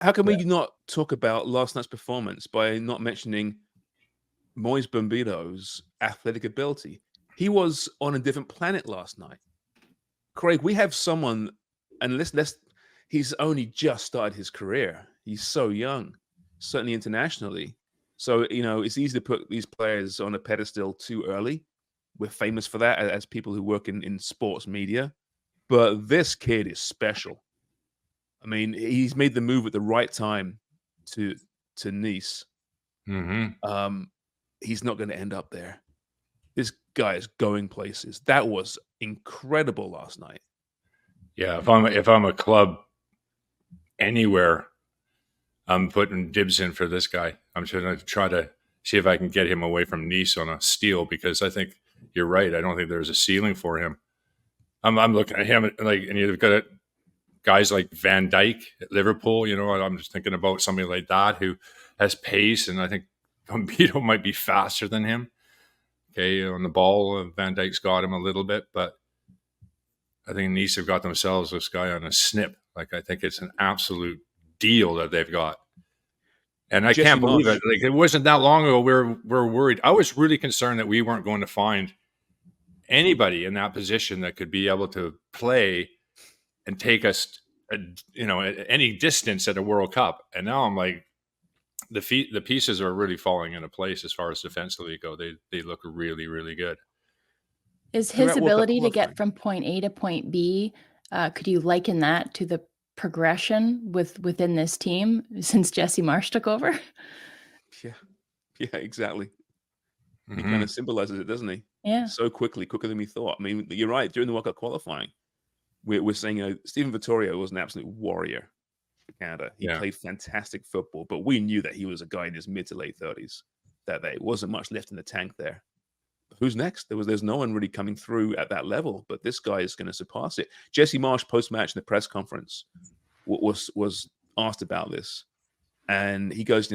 How can we not talk about last night's performance by not mentioning Moise Bombito's athletic ability? He was on a different planet last night. Craig, we have someone, and he's only just started his career. He's so young, certainly internationally. So, it's easy to put these players on a pedestal too early. We're famous for that as people who work in sports media. But this kid is special. I mean, he's made the move at the right time to Nice. Mm-hmm. He's not going to end up there. This guy is going places. That was incredible last night. Yeah, if I'm a club anywhere, I'm putting dibs in for this guy. I'm going to try to see if I can get him away from Nice on a steal, because I think you're right. I don't think there's a ceiling for him. I'm looking at him and you've got guys like Van Dijk at Liverpool. I'm just thinking about somebody like that who has pace, and I think Bombito might be faster than him. Okay, on the ball, Van Dijk's got him a little bit, but I think Nice have got themselves this guy on a snip. Like, I think it's an absolute deal that they've got. And I can't believe it. Like, it wasn't that long ago we're worried. I was really concerned that we weren't going to find anybody in that position that could be able to play and take us, at any distance at a World Cup. And now I'm like, the pieces are really falling into place as far as defensively go. They look really, really good. Is his ability to get from point A to point B, could you liken that to the progression within this team since Jesse Marsch took over? Yeah, exactly. He kind of symbolizes it, doesn't he? Yeah. So quicker than we thought. I mean, you're right. During the World Cup qualifying, we're saying, Steven Vittorio was an absolute warrior for Canada. He played fantastic football, but we knew that he was a guy in his mid to late 30s, that there wasn't much left in the tank there. Who's next? There's no one really coming through at that level, but this guy is going to surpass it. Jesse Marsch, post-match in the press conference, was asked about this, and he goes,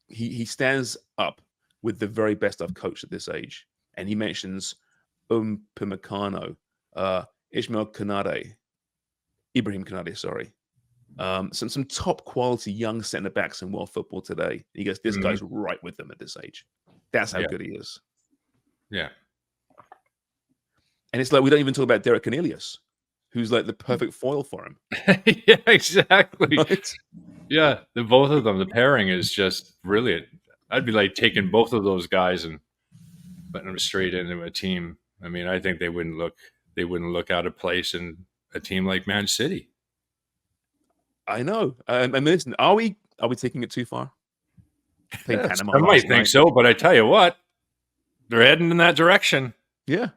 he stands up with the very best I've coached at this age, and he mentions Pimicano, Ibrahim Konate, sorry. Some top quality young centre backs in world football today. He goes, this guy's right with them at this age. That's how good he is. Yeah. And it's like we don't even talk about Derek Cornelius, who's like the perfect foil for him. Yeah, exactly. Right? Yeah, the both of them, the pairing is just brilliant. I'd be like taking both of those guys and putting them straight into a team. I mean, I think they wouldn't look out of place in a team like Man City. I know. I mean, listen, are we taking it too far? Panama I might think so, but I tell you what, they're heading in that direction. Yeah.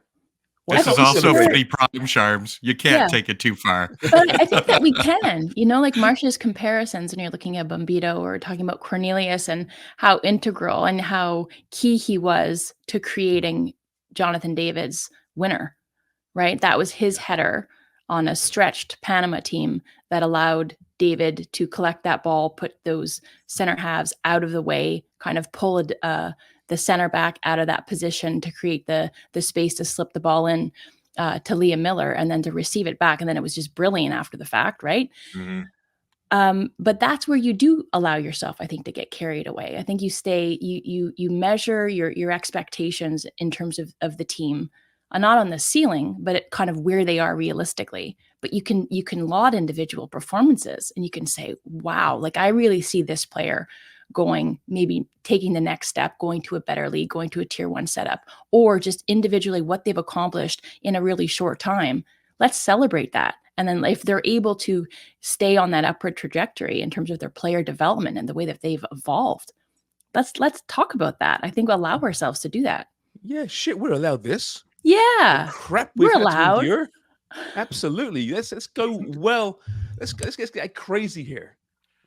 Well, this is also Footy Prime, Sharms. You can't take it too far. But I think that we can. Like Marsch's comparisons, and you're looking at Bombito or talking about Cornelius and how integral and how key he was to creating Jonathan David's winner, right? That was his header on a stretched Panama team that allowed David to collect that ball, put those center halves out of the way, kind of pull the center back out of that position to create the space to slip the ball in to Liam Miller and then to receive it back. And then it was just brilliant after the fact, right? Mm-hmm. But that's where you do allow yourself, I think, to get carried away. I think you measure your expectations in terms of the team, not on the ceiling, but kind of where they are realistically. But you can laud individual performances and you can say, wow, like I really see this player going, maybe taking the next step, going to a better league, going to a tier 1 setup, or just individually what they've accomplished in a really short time. Let's celebrate that. And then if they're able to stay on that upward trajectory in terms of their player development and the way that they've evolved, let's talk about that. I think we'll allow ourselves to do that. Yeah, shit, we're allowed this. Yeah. The crap we're allowed. Absolutely. Let's go. Well, let's get crazy here.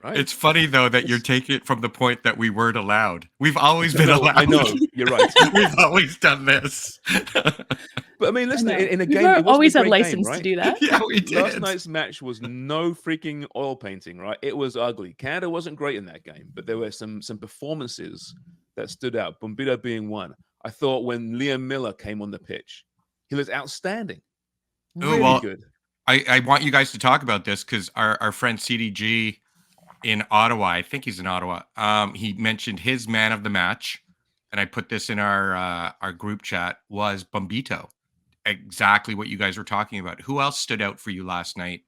Right? It's funny though that you're taking it from the point that we weren't allowed. We've always been allowed. I know, you're right. We've always done this. But I mean, listen, in a game, we've always had license to do that. Yeah, we did. Last night's match was no freaking oil painting, right? It was ugly. Canada wasn't great in that game, but there were some performances that stood out. Bombito being one. I thought when Liam Miller came on the pitch, he was outstanding. Really good. I want you guys to talk about this because our friend CDG in Ottawa, I think he's in Ottawa. He mentioned his man of the match, and I put this in our group chat, was Bombito. Exactly what you guys were talking about. Who else stood out for you last night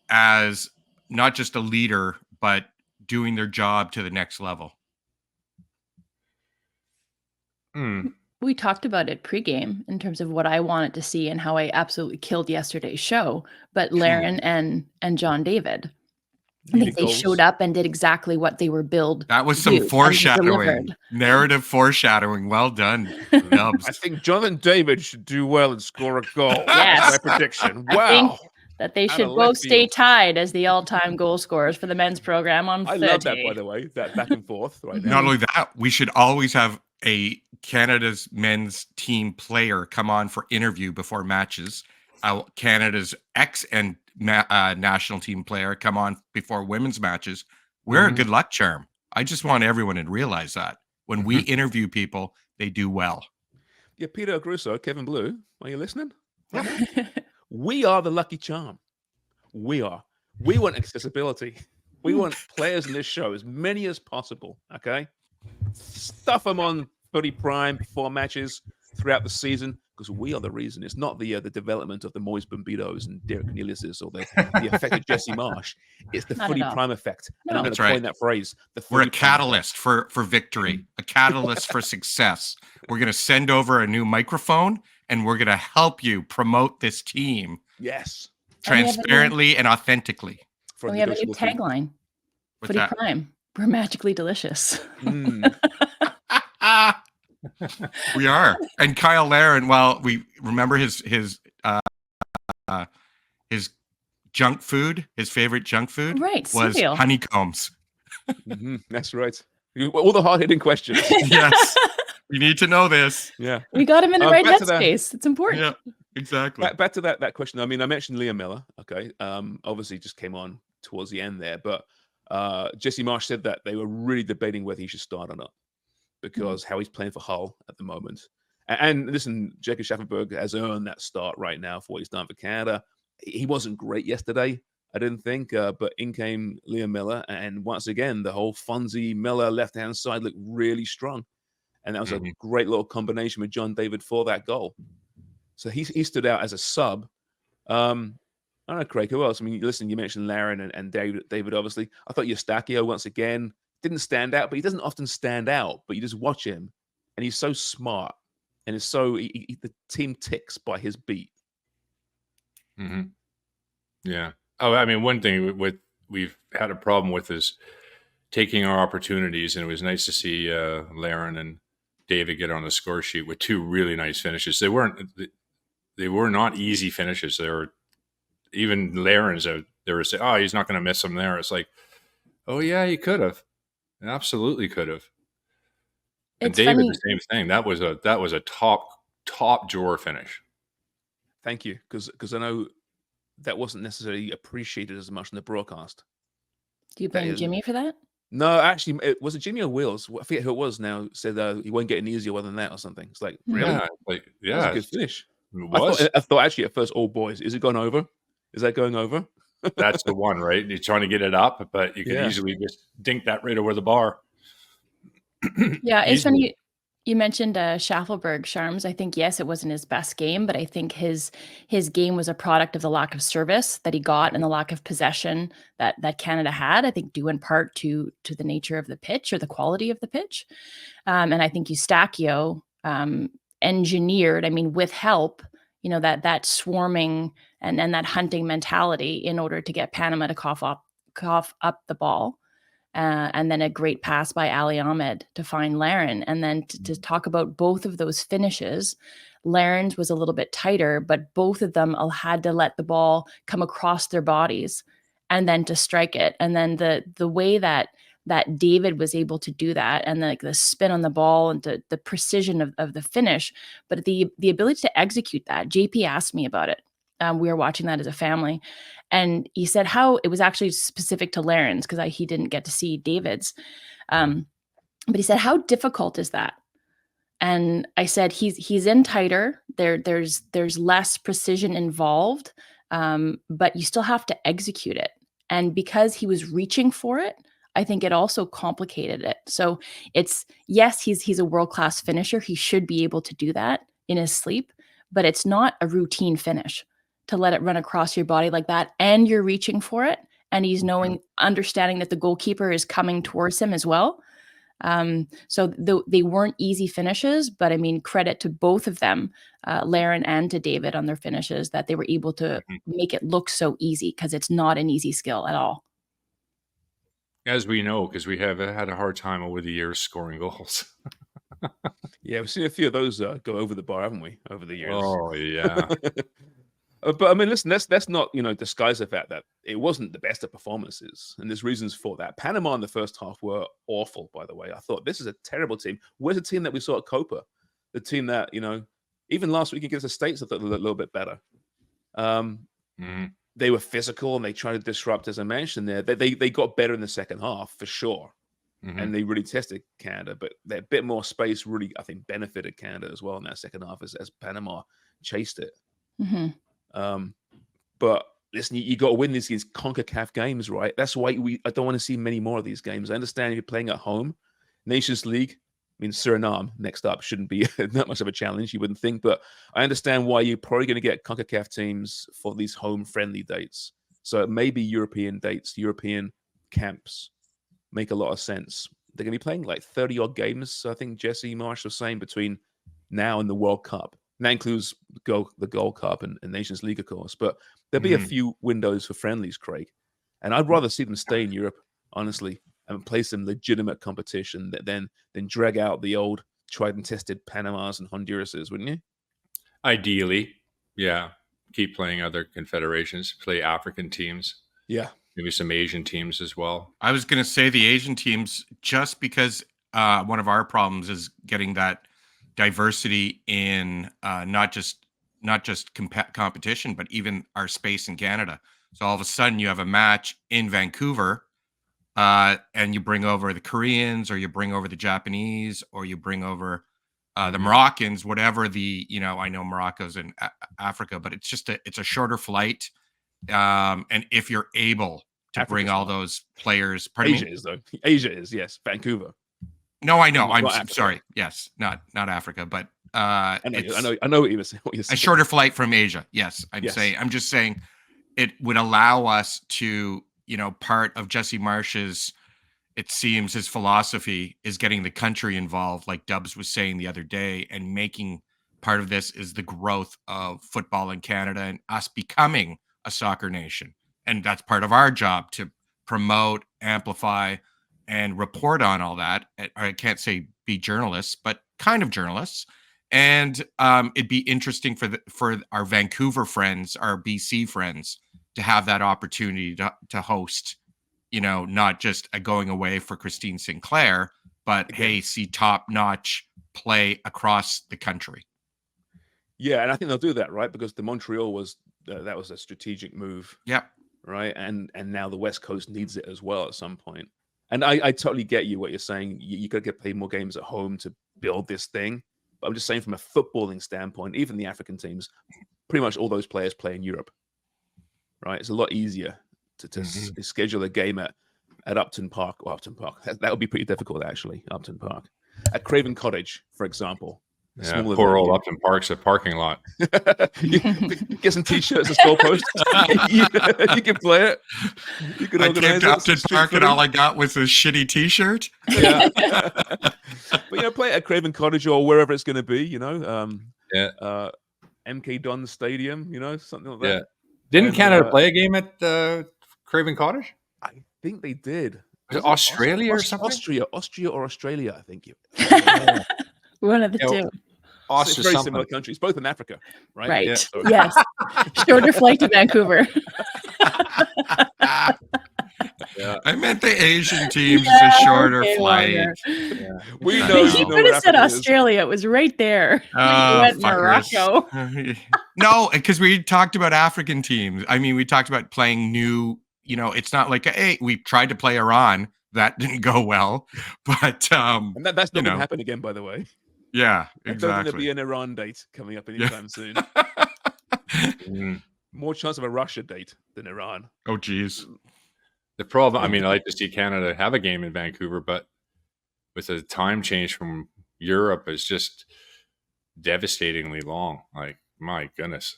as not just a leader, but doing their job to the next level? We talked about it pregame in terms of what I wanted to see and how I absolutely killed yesterday's show. But Laren and John David, I think they showed up and did exactly what they were billed. That was some foreshadowing, narrative foreshadowing. Well done, Dubs. I think Jonathan David should do well and score a goal. Yes. That's my prediction. Wow. I think that they should both stay tied as the all-time goal scorers for the men's program on 30. I love that, by the way, that back and forth right now. Not only that, we should always have a Canada's men's team player come on for interview before matches. Canada's ex and national team player come on before women's matches. We're a good luck charm. I just want everyone to realize that when we interview people, they do well. Yeah, Peter Grusso, Kevin Blue, are you listening? We are the lucky charm. We are. We want accessibility. We want players in this show, as many as possible. Okay, stuff them on Footy Prime before matches throughout the season, because we are the reason. It's not the development of the Moise Bombitos and Derek Cornelius's or the effect of Jesse Marsh. It's the Footy Prime effect. And I'm going to coin that phrase. We're a catalyst for victory, a catalyst for success. We're going to send over a new microphone, and we're going to help you promote this team. Yes. Transparently and authentically. We have a new tagline. Footy Prime. We're magically delicious. We are. And Kyle Laren, well, we remember his junk food, his favorite junk food, right, was cereal. Honeycombs. That's right. All the hard-hitting questions. Yes. We need to know this. Yeah. We got him in the right headspace. It's important. Yeah, exactly. Back to that question. I mean, I mentioned Liam Miller. Okay. Obviously just came on towards the end there, but Jesse Marsh said that they were really debating whether he should start or not, because how he's playing for Hull at the moment. And listen, Jacob Schafferberg has earned that start right now for what he's done for Canada. He wasn't great yesterday, I didn't think, but in came Liam Miller. And once again, the whole Fonzie Miller left-hand side looked really strong. And that was a great little combination with John David for that goal. So he stood out as a sub. I don't know, Craig, who else? I mean, listen, you mentioned Laren and David, obviously. I thought Eustachio, once again, didn't stand out, but he doesn't often stand out. But you just watch him, and he's so smart, and it's so the team ticks by his beat. Yeah. Oh, I mean, one thing we've had a problem with is taking our opportunities, and it was nice to see Laren and David get on the score sheet with two really nice finishes. They were not easy finishes. They were, even Laren's out. They were saying, "Oh, he's not going to miss them there." It's like, oh yeah, he could have. Absolutely could have. And David, funny. The same thing. That was a top drawer finish. Thank you, because I know that wasn't necessarily appreciated as much in the broadcast. Do you blame Jimmy for that? No, actually, was it Jimmy or Wills? I forget who it was now. Said he won't get any easier than that or something. It's like, really? Yeah, that was a good finish. I thought actually at first, oh boys, is it going over? Is that going over? That's the one, right? You're trying to get it up, but you can easily just dink that right over the bar. Yeah, it's funny. You mentioned Schaffelberg, Sharms. I think, yes, it wasn't his best game, but I think his game was a product of the lack of service that he got and the lack of possession that Canada had, I think due in part to the nature of the pitch or the quality of the pitch. And I think Eustachio engineered, I mean, with help, that swarming and that hunting mentality in order to get Panama to cough up the ball. And then a great pass by Ali Ahmed to find Laren. And then to talk about both of those finishes, Laren's was a little bit tighter, but both of them had to let the ball come across their bodies and then to strike it. And then the way that David was able to do that, and the spin on the ball and the precision of the finish, but the ability to execute that. JP asked me about it. We were watching that as a family, and he said how it was actually specific to Laren's because he didn't get to see David's. But he said, how difficult is that? And I said, he's in tighter. There's less precision involved. but you still have to execute it. And because he was reaching for it, I think it also complicated it. So it's, yes, he's a world-class finisher. He should be able to do that in his sleep, but it's not a routine finish to let it run across your body like that. And you're reaching for it. And he's understanding that the goalkeeper is coming towards him as well. So they weren't easy finishes, but I mean, credit to both of them, Laren and to David, on their finishes, that they were able to make it look so easy, because it's not an easy skill at all. As we know, because we have had a hard time over the years scoring goals. Yeah, we've seen a few of those go over the bar, haven't we, over the years? Oh, yeah. But I mean, listen, let's not disguise the fact that it wasn't the best of performances, and there's reasons for that. Panama in the first half were awful, by the way. I thought, this is a terrible team. Where's the team that we saw at Copa? The team that, even last week against the States, I thought looked a little bit better. They were physical and they tried to disrupt, as I mentioned there. They got better in the second half for sure, and they really tested Canada. But a bit more space really, I think, benefited Canada as well in that second half as Panama chased it. But listen, you got to win these CONCACAF games, right? That's why I don't want to see many more of these games. I understand if you're playing at home, Nations League. I mean, Suriname next up shouldn't be that much of a challenge, you wouldn't think. But I understand why you're probably going to get CONCACAF teams for these home-friendly dates. So maybe European dates, European camps make a lot of sense. They're going to be playing like 30-odd games, I think Jesse Marsh was saying, between now and the World Cup. And that includes the Gold Cup and Nations League, of course. But there'll be a few windows for friendlies, Craig. And I'd rather see them stay in Europe, honestly, and play some legitimate competition than drag out the old tried and tested Panamas and Hondurases, wouldn't you? Ideally, yeah. Keep playing other confederations, play African teams. Yeah. Maybe some Asian teams as well. I was going to say the Asian teams, just because one of our problems is getting that diversity in not just competition, but even our space in Canada. So all of a sudden you have a match in Vancouver, and you bring over the Koreans, or you bring over the Japanese, or you bring over the Moroccans, whatever I know Morocco's in Africa, but it's a shorter flight. And if you're able to bring all those players, Asia is, yes, Vancouver. No, I know. I'm sorry. Yes, not Africa, but I know what you're saying. A shorter flight from Asia. Yes, I'm just saying it would allow us to, part of Jesse Marsh's, it seems his philosophy is getting the country involved, like Dubs was saying the other day, and making part of this is the growth of football in Canada and us becoming a soccer nation. And that's part of our job, to promote, amplify, and report on all that. I can't say be journalists, but kind of journalists. And it'd be interesting for our Vancouver friends, our BC friends, to have that opportunity to host, not just a going away for Christine Sinclair, but hey, see top-notch play across the country. Yeah, and I think they'll do that, right? Because the Montreal was that was a strategic move. Yeah. Right, and now the West Coast needs it as well at some point. And I totally get what you're saying. You got to get played more games at home to build this thing. But I'm just saying, from a footballing standpoint, even the African teams, pretty much all those players play in Europe. Right, it's a lot easier to schedule a game at Upton Park. Well, Upton Park, that would be pretty difficult, actually. Upton Park, at Craven Cottage, for example. Yeah, poor old Upton Park's a parking lot. You get some t-shirts and goalposts. You can play it. You can organize it. Upton Park, and all I got was a shitty t-shirt. Yeah. But play it at Craven Cottage or wherever it's going to be. MK Dons Stadium. Something like that. Yeah. Didn't Canada play a game at Craven Cottage? I think they did. Was it Australia or something? Austria or Australia, I think. One of the two. It's very similar countries, both in Africa, right? Right. Yeah, so. Yes. Shorter flight to Vancouver. Yeah. I meant the Asian teams is a shorter flight. Yeah. We know. You could have said Australia. It was right there. Went Morocco. No, because we talked about African teams. I mean, we talked about playing new. It's not like we tried to play Iran. That didn't go well, but and that's not going to happen again, by the way. Yeah, exactly. There's going to be an Iran date coming up anytime soon. More chance of a Russia date than Iran. Oh, geez. The problem, I mean, I like to see Canada have a game in Vancouver, but with the time change from Europe is just devastatingly long. Like, my goodness,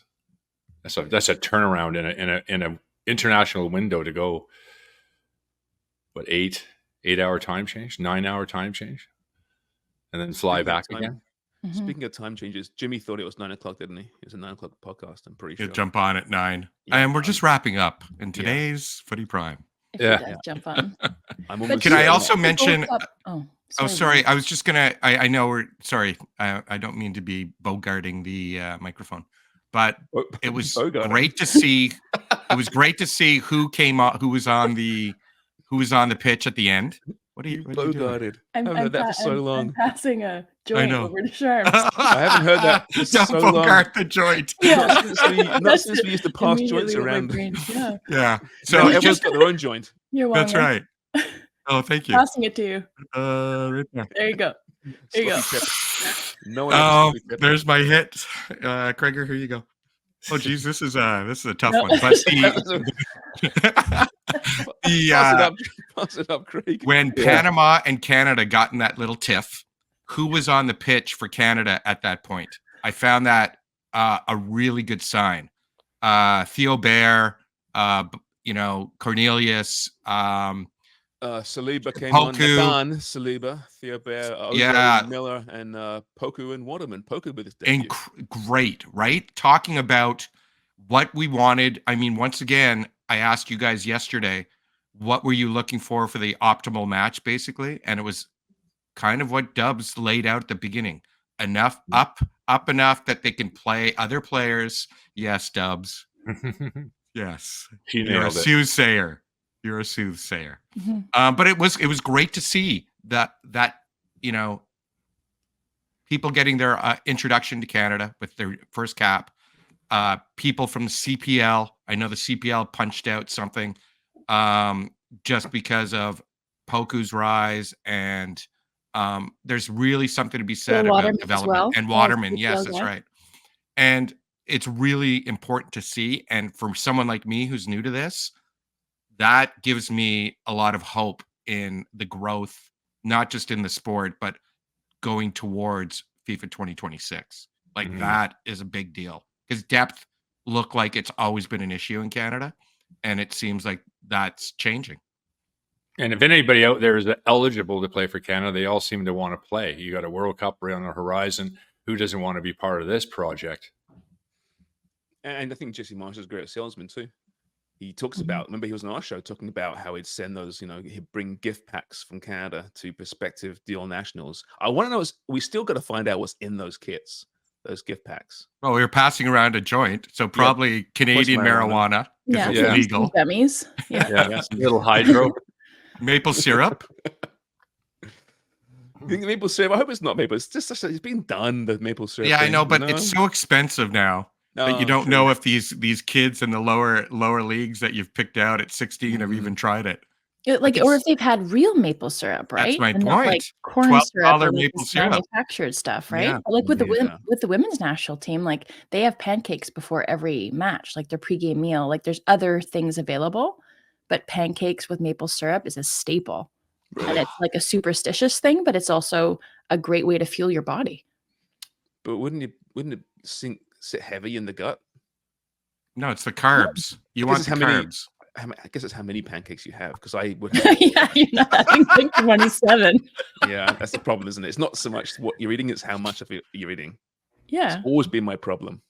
that's a turnaround in a international window to go. What, 8-hour time change, 9-hour time change, and then fly back again. Speaking of time changes, Jimmy thought it was 9 o'clock, didn't he? It was a 9 o'clock podcast. I'm pretty sure. He'll jump on at 9, Yeah, and we're just wrapping up in today's Footy Prime. If he does jump on. Can I also mention? Sorry. I was just gonna. I know we're sorry. I don't mean to be bogarting the microphone, but it was great to see. It was great to see who came on, who was on the pitch at the end. What are you bogarted? I haven't heard that for so long. I'm passing a joint over to Sharms. I haven't heard that for so long. Bogart the joint. Yeah. Not since we used to pass joints around. Yeah. So everyone's got their own joint. You're welcome. That's right. Oh, thank you. Passing it to you. Right there. There you go. There you go. No one there's my hit. Craiger, here you go. Oh, geez, this is a tough one. But pass it up, Craig. When Panama and Canada got in that little tiff, who was on the pitch for Canada at that point? I found that a really good sign. Theo Bair, Cornelius, Saliba came Poku, on. Saliba, Theo Bair, Miller, and Poku and Waterman. Poku with his debut. Great, right? Talking about what we wanted. I mean, once again, I asked you guys yesterday, what were you looking for the optimal match, basically? And it was kind of what Dubs laid out at the beginning. Enough up enough that they can play other players. Yes, Dubs. Yes. You're a soothsayer. You're a soothsayer. But it was great to see that people getting their introduction to Canada with their first cap. People from the CPL. I know the CPL punched out something just because of Poku's rise, and there's really something to be said about development. And Waterman, yes, that's right. And it's really important to see. And for someone like me who's new to this, that gives me a lot of hope in the growth, not just in the sport, but going towards FIFA 2026. Like that is a big deal because depth looked like it's always been an issue in Canada, and it seems like that's changing. And if anybody out there is eligible to play for Canada, they all seem to want to play. You got a World Cup right on the horizon. Who doesn't want to be part of this project? And I think Jesse Marsh is a great salesman too. He talks about, remember he was on our show talking about how he'd send those, he'd bring gift packs from Canada to prospective dual nationals. I want to know, we still got to find out what's in those kits, those gift packs. Well, we were passing around a joint, so probably Canadian marijuana. Yeah, it's legal. Gummies. Yeah. Some little hydro. Maple syrup. Maple syrup. I hope it's not maple. It's just it's been done. The maple syrup. Yeah, I know, but it's so expensive now that you don't know if these kids in the lower leagues that you've picked out at 16 have even tried it. Or if they've had real maple syrup, right? That's my and point. Not like corn syrup or maple syrup, manufactured stuff, right? Yeah. Like with the women's national team, like they have pancakes before every match, like their pregame meal. Like there's other things available, but pancakes with maple syrup is a staple. And it's like a superstitious thing, but it's also a great way to fuel your body. But wouldn't it sit heavy in the gut? No, it's the carbs. You want the carbs. I guess it's how many pancakes you have, because I would have you're not having like 27. Yeah, that's the problem, isn't it? It's not so much what you're eating, it's how much of it you're eating. Yeah. It's always been my problem.